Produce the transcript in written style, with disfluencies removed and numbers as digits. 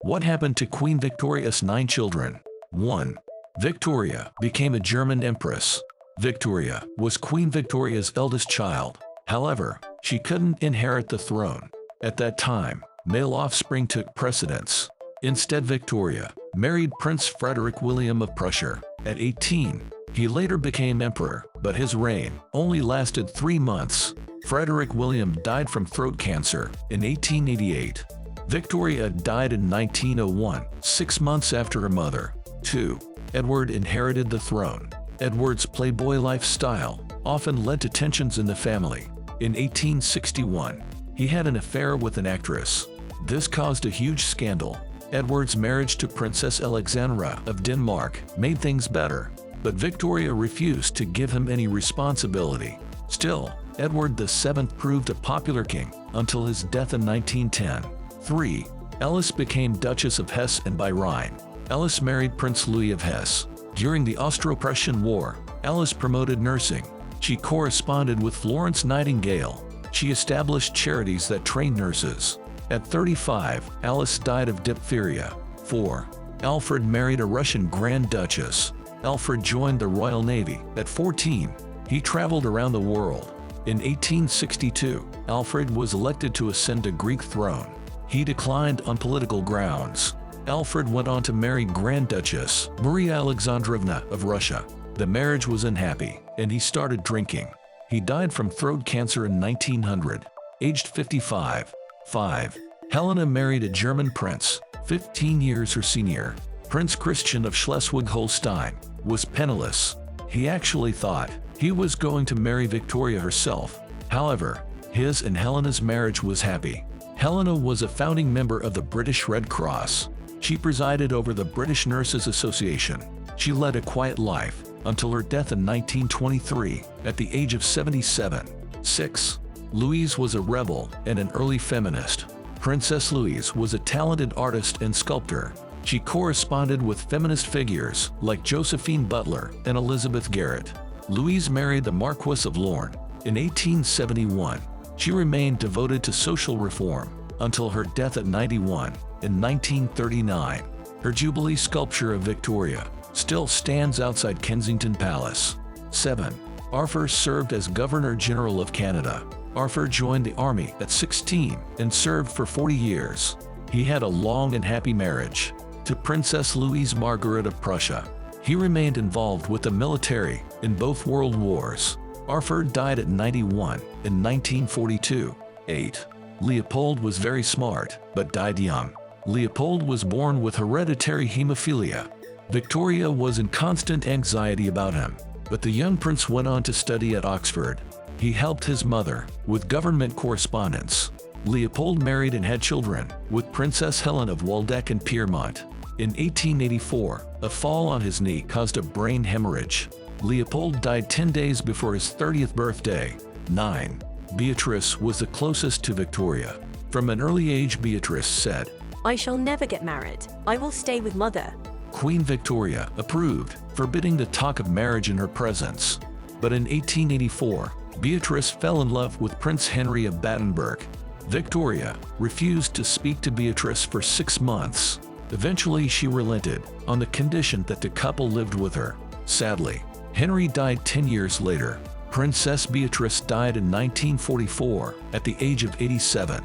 What happened to Queen Victoria's 9 children? 1. Victoria became a German empress. Victoria was Queen Victoria's eldest child. However, she couldn't inherit the throne. At that time, male offspring took precedence. Instead, Victoria married Prince Frederick William of Prussia. At 18, he later became emperor, but his reign only lasted 3 months. Frederick William died from throat cancer in 1888. Victoria died in 1901, 6 months after her mother. 2. Edward inherited the throne. Edward's playboy lifestyle often led to tensions in the family. In 1861, he had an affair with an actress. This caused a huge scandal. Edward's marriage to Princess Alexandra of Denmark made things better, but Victoria refused to give him any responsibility. Still, Edward VII proved a popular king until his death in 1910. 3. Alice became Duchess of Hesse and by Rhine. Alice married Prince Louis of Hesse. During the Austro-Prussian War, Alice promoted nursing. She corresponded with Florence Nightingale. She established charities that trained nurses. At 35, Alice died of diphtheria. 4. Alfred married a Russian Grand Duchess. Alfred joined the Royal Navy. At 14, he traveled around the world. In 1862, Alfred was elected to ascend the Greek throne. He declined on political grounds. Alfred went on to marry Grand Duchess Maria Alexandrovna of Russia. The marriage was unhappy, and he started drinking. He died from throat cancer in 1900, aged 55. 5. Helena married a German prince, 15 years her senior. Prince Christian of Schleswig-Holstein was penniless. He actually thought he was going to marry Victoria herself. However, his and Helena's marriage was happy. Helena was a founding member of the British Red Cross. She presided over the British Nurses Association. She led a quiet life until her death in 1923 at the age of 77. 6. Louise was a rebel and an early feminist. Princess Louise was a talented artist and sculptor. She corresponded with feminist figures like Josephine Butler and Elizabeth Garrett. Louise married the Marquis of Lorne. In 1871, she remained devoted to social reform until her death at 91 in 1939. Her Jubilee sculpture of Victoria still stands outside Kensington Palace. 7. Arthur served as Governor-General of Canada. Arthur joined the army at 16 and served for 40 years. He had a long and happy marriage to Princess Louise Margaret of Prussia. He remained involved with the military in both world wars. Arthur died at 91 in 1942. 8. Leopold was very smart, but died young. Leopold was born with hereditary hemophilia. Victoria was in constant anxiety about him, but the young prince went on to study at Oxford. He helped his mother with government correspondence. Leopold married and had children with Princess Helen of Waldeck and Pyrmont. In 1884, a fall on his knee caused a brain hemorrhage. Leopold died 10 days before his 30th birthday. 9. Beatrice was the closest to Victoria. From an early age, Beatrice said, "I shall never get married. I will stay with mother." Queen Victoria approved, forbidding the talk of marriage in her presence. But in 1884, Beatrice fell in love with Prince Henry of Battenberg. Victoria refused to speak to Beatrice for 6 months. Eventually, she relented on the condition that the couple lived with her. Sadly, Henry died 10 years later. Princess Beatrice died in 1944 at the age of 87.